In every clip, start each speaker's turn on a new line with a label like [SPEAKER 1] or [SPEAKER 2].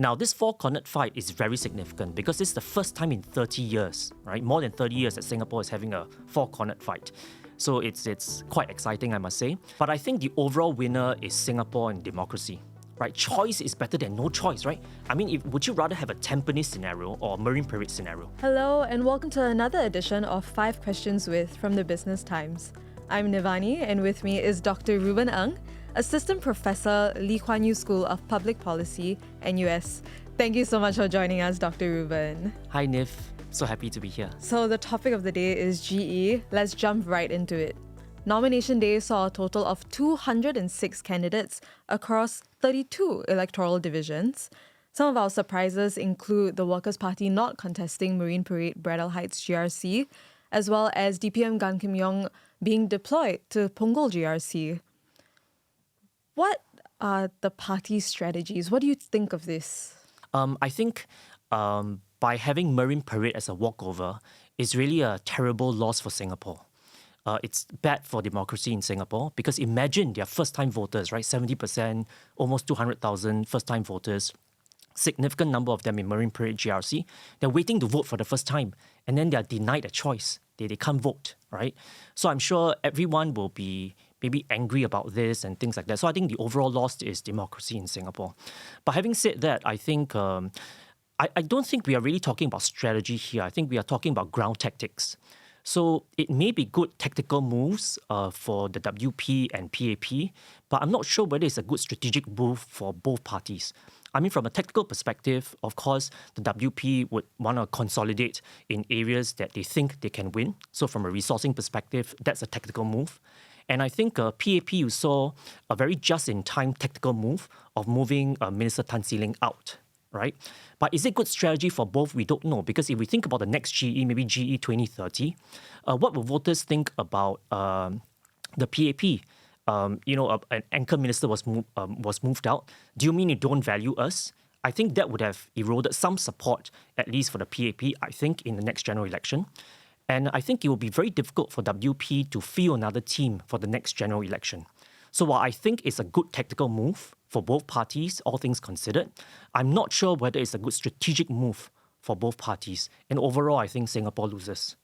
[SPEAKER 1] Now, this four-cornered fight is very significant because it's the first time in 30 years, right? More than 30 years that Singapore is having a four-cornered fight. So it's quite exciting, I must say. But I think the overall winner is Singapore and democracy, right? Choice is better than no choice, right? I mean, would you rather have a Tampines scenario or a Marine Parade scenario?
[SPEAKER 2] Hello, and welcome to another edition of 5 Questions With from the Business Times. I'm Nivani, and with me is Dr. Reuben Ng, Assistant Professor, Lee Kuan Yew School of Public Policy, NUS. Thank you so much for joining us, Dr. Reuben.
[SPEAKER 1] Hi, Niv. So happy to be here.
[SPEAKER 2] So the topic of the day is GE. Let's jump right into it. Nomination day saw a total of 206 candidates across 32 electoral divisions. Some of our surprises include the Workers' Party not contesting Marine Parade Braddell Heights GRC, as well as DPM Gan Kim Yong being deployed to Punggol GRC. What are the party's strategies? What do you think of this?
[SPEAKER 1] I think by having Marine Parade as a walkover is really a terrible loss for Singapore. It's bad for democracy in Singapore because imagine they're first-time voters, right? 70%, almost 200,000 first-time voters. Significant number of them in Marine Parade GRC. They're waiting to vote for the first time and then they're denied a choice. They can't vote, right? So I'm sure everyone will be maybe angry about this and things like that. So I think the overall loss is democracy in Singapore. But having said that, I think I don't think we are really talking about strategy here. I think we are talking about ground tactics. So it may be good tactical moves for the WP and PAP, but I'm not sure whether it's a good strategic move for both parties. I mean, from a tactical perspective, of course, the WP would want to consolidate in areas that they think they can win. So from a resourcing perspective, that's a tactical move. And I think PAP, you saw a very just-in-time tactical move of moving Minister Tan See Leng out, right? But is it good strategy for both? We don't know. Because if we think about the next GE, maybe GE2030, what will voters think about the PAP? An anchor minister was moved out. Do you mean you don't value us? I think that would have eroded some support, at least for the PAP, I think, in the next general election. And I think it will be very difficult for WP to field another team for the next general election. So while I think it's a good tactical move for both parties, all things considered, I'm not sure whether it's a good strategic move for both parties. And overall, I think Singapore loses.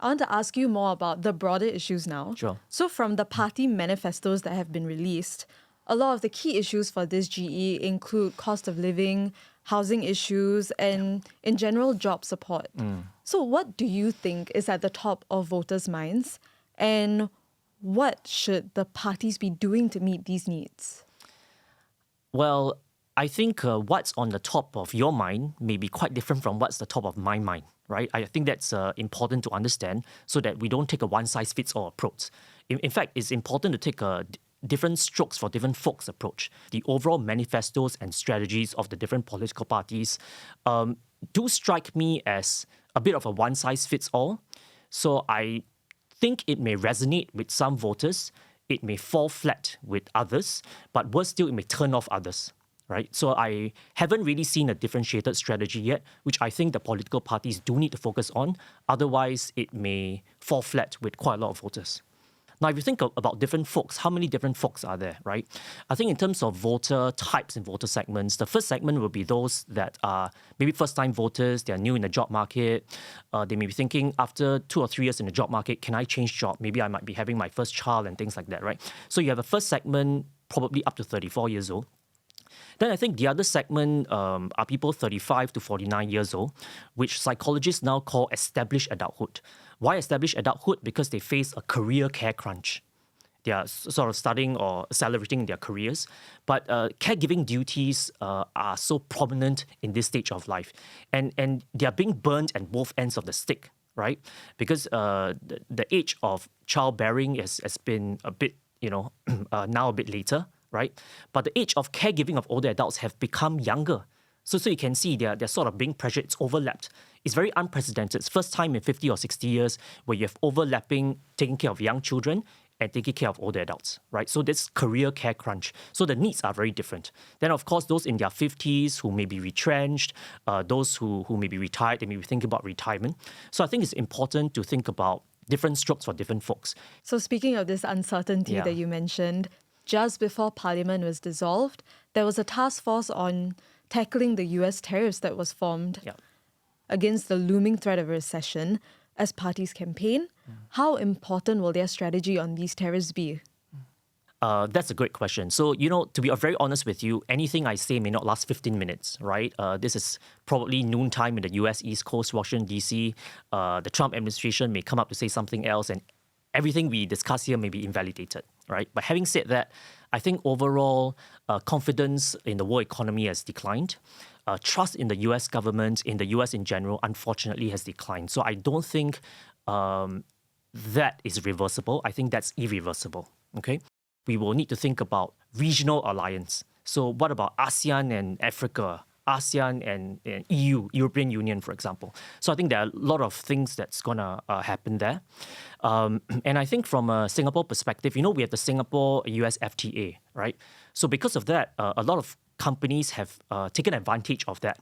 [SPEAKER 2] I want to ask you more about the broader issues now.
[SPEAKER 1] Sure.
[SPEAKER 2] So from the party manifestos that have been released, a lot of the key issues for this GE include cost of living, housing issues, and in general, job support. So what do you think is at the top of voters' minds? And what should the parties be doing to meet these needs?
[SPEAKER 1] Well, I think what's on the top of your mind may be quite different from what's the top of my mind, right? I think that's important to understand so that we don't take a one-size-fits-all approach. In fact, it's important to take a different strokes for different folks approach. The overall manifestos and strategies of the different political parties do strike me as a bit of a one-size-fits-all. So I think it may resonate with some voters, it may fall flat with others, but worse still, it may turn off others. Right? So I haven't really seen a differentiated strategy yet, which I think the political parties do need to focus on. Otherwise, it may fall flat with quite a lot of voters. Now, if you think about different folks, how many different folks are there, right? I think in terms of voter types and voter segments, the first segment will be those that are maybe first-time voters, they're new in the job market. They may be thinking after 2 or 3 years in the job market, can I change job? Maybe I might be having my first child and things like that, right? So you have a first segment, probably up to 34 years old. Then I think the other segment are people 35 to 49 years old, which psychologists now call established adulthood. Why established adulthood? Because they face a career care crunch. They are sort of studying or accelerating their careers, but caregiving duties are so prominent in this stage of life. And they are being burnt at both ends of the stick, right? Because the age of childbearing has been a bit, now a bit later, right? But the age of caregiving of older adults have become younger. So you can see they're sort of being pressured. It's overlapped. It's very unprecedented. It's first time in 50 or 60 years where you have overlapping taking care of young children and taking care of older adults, right? So this career care crunch. So the needs are very different. Then, of course, those in their 50s who may be retrenched, those who may be retired, they may be thinking about retirement. So I think it's important to think about different strokes for different folks.
[SPEAKER 2] So speaking of this uncertainty that you mentioned, just before Parliament was dissolved, there was a task force on tackling the US tariffs that was formed
[SPEAKER 1] Yeah.
[SPEAKER 2] against the looming threat of a recession as parties campaign. How important will their strategy on these tariffs be?
[SPEAKER 1] That's a great question. So, to be very honest with you, anything I say may not last 15 minutes, right? This is probably noontime in the US East Coast, Washington, D.C. The Trump administration may come up to say something else, and everything we discuss here may be invalidated, right? But having said that, I think overall confidence in the world economy has declined. Trust in the US government, in the US in general, unfortunately has declined. So I don't think that is reversible. I think that's irreversible, okay? We will need to think about regional alliance. So what about ASEAN and Africa, ASEAN and EU, European Union, for example? So I think there are a lot of things that's going to happen there. And I think from a Singapore perspective, we have the Singapore-US FTA, right? So because of that, a lot of companies have taken advantage of that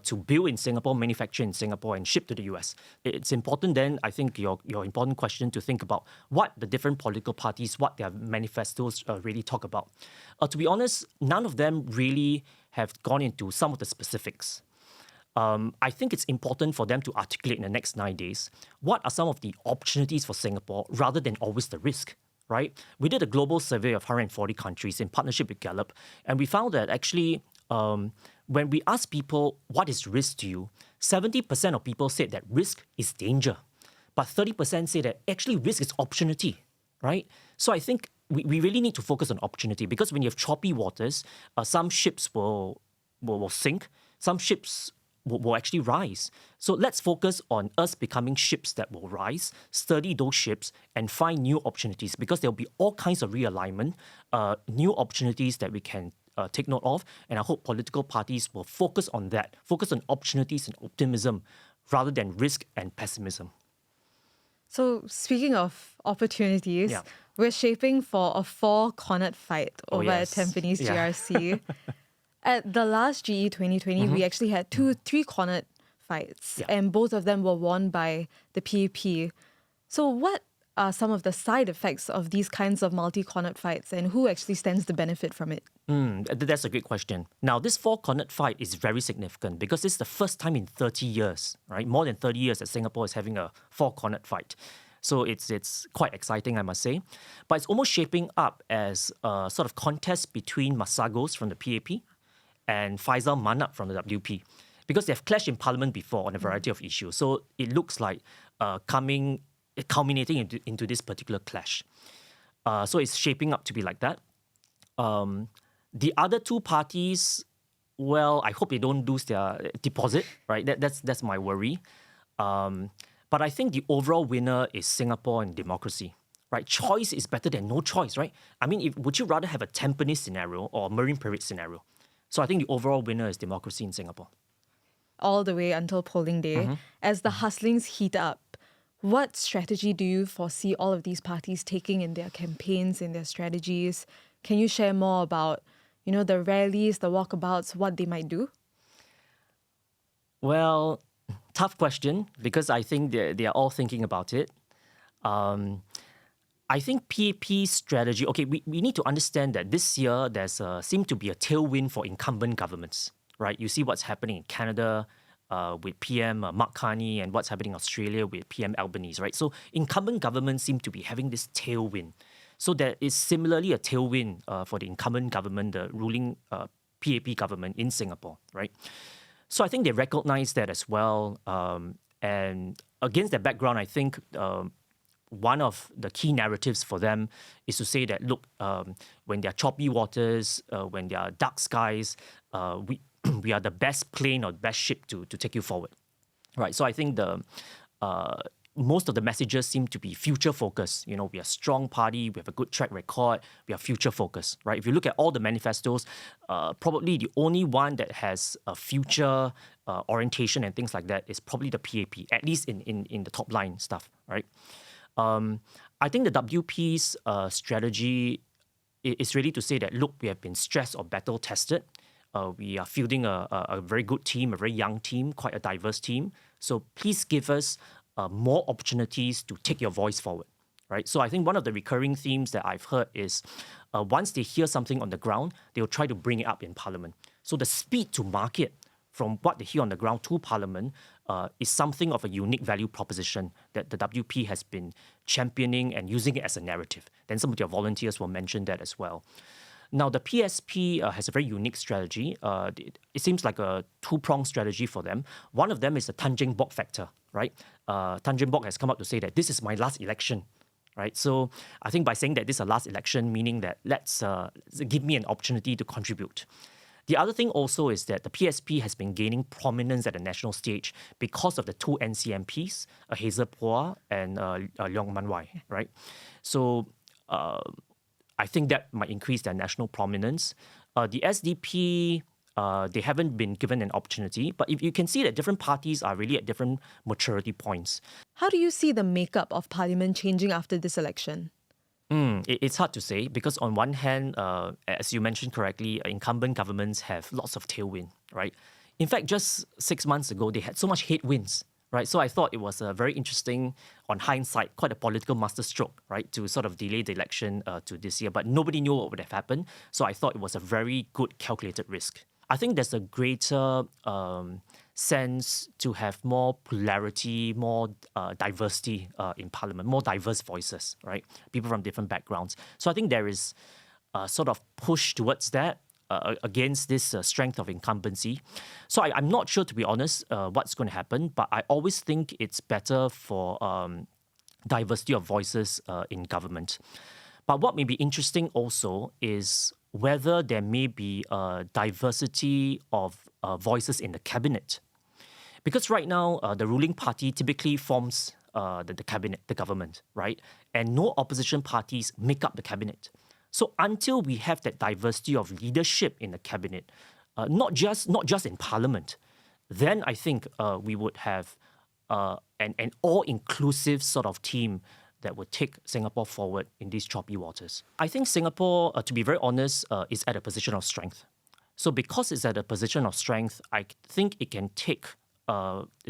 [SPEAKER 1] to build in Singapore, manufacture in Singapore, and ship to the US. It's important then, I think, your important question to think about what the different political parties, what their manifestos really talk about. To be honest, none of them really have gone into some of the specifics. I think it's important for them to articulate in the next 9 days what are some of the opportunities for Singapore rather than always the risk, right? We did a global survey of 140 countries in partnership with Gallup, and we found that actually when we ask people what is risk to you, 70% of people said that risk is danger, but 30% say that actually risk is opportunity, right? So I think we really need to focus on opportunity, because when you have choppy waters, some ships will sink, some ships will actually rise. So let's focus on us becoming ships that will rise, study those ships, and find new opportunities, because there'll be all kinds of realignment, new opportunities that we can take note of. And I hope political parties will focus on that, focus on opportunities and optimism rather than risk and pessimism.
[SPEAKER 2] So speaking of opportunities, we're shaping for a 4-cornered fight over at Tampines GRC. At the last GE 2020, we actually had 2 3-cornered fights, and both of them were won by the PAP. So what are some of the side effects of these kinds of multi-cornered fights, and who actually stands to benefit from it?
[SPEAKER 1] That's a great question. Now, this 4-cornered fight is very significant because it's the first time in 30 years, right? More than 30 years that Singapore is having a 4-cornered fight. So it's quite exciting, I must say. But it's almost shaping up as a sort of contest between Masagos from the PAP and Faisal Manap from the WP, because they've clashed in Parliament before on a variety of issues. So it looks like culminating into this particular clash. So it's shaping up to be like that. The other 2 parties, well, I hope they don't lose their deposit, right? That's my worry. But I think the overall winner is Singapore and democracy, right? Choice is better than no choice, right? I mean, would you rather have a Tampines scenario or a Marine Parade scenario? So I think the overall winner is democracy in Singapore.
[SPEAKER 2] All the way until polling day. As the hustlings heat up, what strategy do you foresee all of these parties taking in their campaigns, in their strategies? Can you share more about, the rallies, the walkabouts, what they might do?
[SPEAKER 1] Well, tough question, because I think they are all thinking about it. I think PAP's strategy, okay, we need to understand that this year there's seems to be a tailwind for incumbent governments, right? You see what's happening in Canada with PM Mark Carney, and what's happening in Australia with PM Albanese, right? So incumbent governments seem to be having this tailwind. So there is similarly a tailwind for the incumbent government, the ruling PAP government in Singapore, right? So I think they recognize that as well. And against that background, I think one of the key narratives for them is to say that, look, when there are choppy waters, when there are dark skies, we are the best plane or best ship to take you forward, right? So I think most of the messages seem to be future focused. We are a strong party, we have a good track record, we are future focused, right? If you look at all the manifestos, probably the only one that has a future orientation and things like that is probably the PAP, at least in the top line stuff, right? I think the WP's strategy is really to say that, look, we have been stressed or battle tested. We are fielding a very good team, a very young team, quite a diverse team. So please give us more opportunities to take your voice forward, right? So I think one of the recurring themes that I've heard is once they hear something on the ground, they'll try to bring it up in Parliament. So the speed to market from what they hear on the ground to Parliament is something of a unique value proposition that the WP has been championing and using it as a narrative. Then some of your volunteers will mention that as well. Now, the PSP has a very unique strategy. It seems like a two-pronged strategy for them. One of them is the Tanjung Bok factor, right? Tanjung Bok has come out to say that this is my last election, right? So I think by saying that this is a last election, meaning that let's give me an opportunity to contribute. The other thing also is that the PSP has been gaining prominence at the national stage because of the two NCMPs, Hazel Phua and Leong Man Wai, right? So I think that might increase their national prominence. The SDP, they haven't been given an opportunity, but if you can see that different parties are really at different maturity points.
[SPEAKER 2] How do you see the makeup of Parliament changing after this election?
[SPEAKER 1] It's hard to say because on one hand, as you mentioned correctly, incumbent governments have lots of tailwind, right? In fact, just 6 months ago, they had so much headwinds, right? So I thought it was very interesting, on hindsight, quite a political masterstroke, right, to sort of delay the election to this year. But nobody knew what would have happened. So I thought it was a very good calculated risk. I think there's a greater sense to have more polarity, more diversity in Parliament, more diverse voices, right? People from different backgrounds. So I think there is a sort of push towards that against this strength of incumbency. So I'm not sure, to be honest, what's going to happen, but I always think it's better for diversity of voices in government. But what may be interesting also is whether there may be a diversity of voices in the cabinet. Because right now, the ruling party typically forms the cabinet, the government, right? And no opposition parties make up the cabinet. So until we have that diversity of leadership in the cabinet, not just in Parliament, then I think we would have an all-inclusive sort of team that would take Singapore forward in these choppy waters. I think Singapore, to be very honest, is at a position of strength. So because it's at a position of strength, I think it can take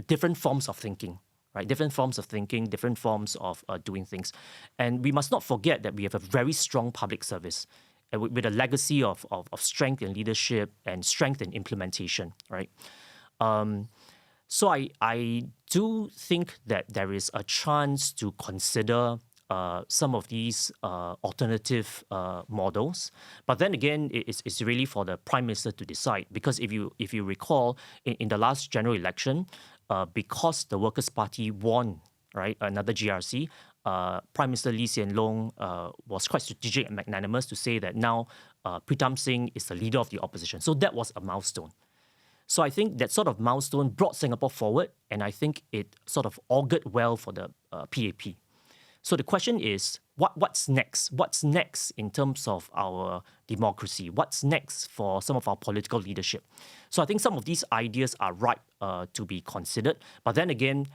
[SPEAKER 1] different forms of thinking, right? Different forms of thinking, different forms of doing things. And we must not forget that we have a very strong public service with a legacy of strength in leadership and strength in implementation, right? So I do think that there is a chance to consider some of these alternative models. But then again, it's really for the Prime Minister to decide. Because if you recall, in the last general election, because the Workers' Party won, right, another GRC, Prime Minister Lee Hsien Loong was quite strategic and magnanimous to say that now Pritam Singh is the leader of the opposition. So that was a milestone. So I think that sort of milestone brought Singapore forward, and I think it sort of augured well for the PAP. So the question is, what's next? What's next in terms of our democracy? What's next for some of our political leadership? So I think some of these ideas are ripe to be considered. But then again,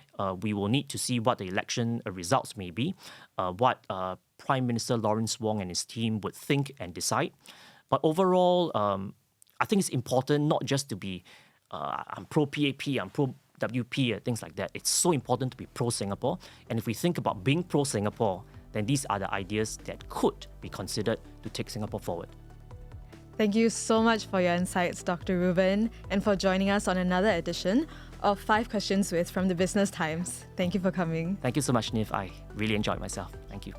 [SPEAKER 1] we will need to see what the election results may be, what Prime Minister Lawrence Wong and his team would think and decide. But overall, I think it's important not just to be I'm pro-PAP, I'm pro-WP, things like that. It's so important to be pro-Singapore. And if we think about being pro-Singapore, then these are the ideas that could be considered to take Singapore forward.
[SPEAKER 2] Thank you so much for your insights, Dr. Reuben, and for joining us on another edition of 5 Questions With from the Business Times. Thank you for coming.
[SPEAKER 1] Thank you so much, Niv. I really enjoyed myself. Thank you.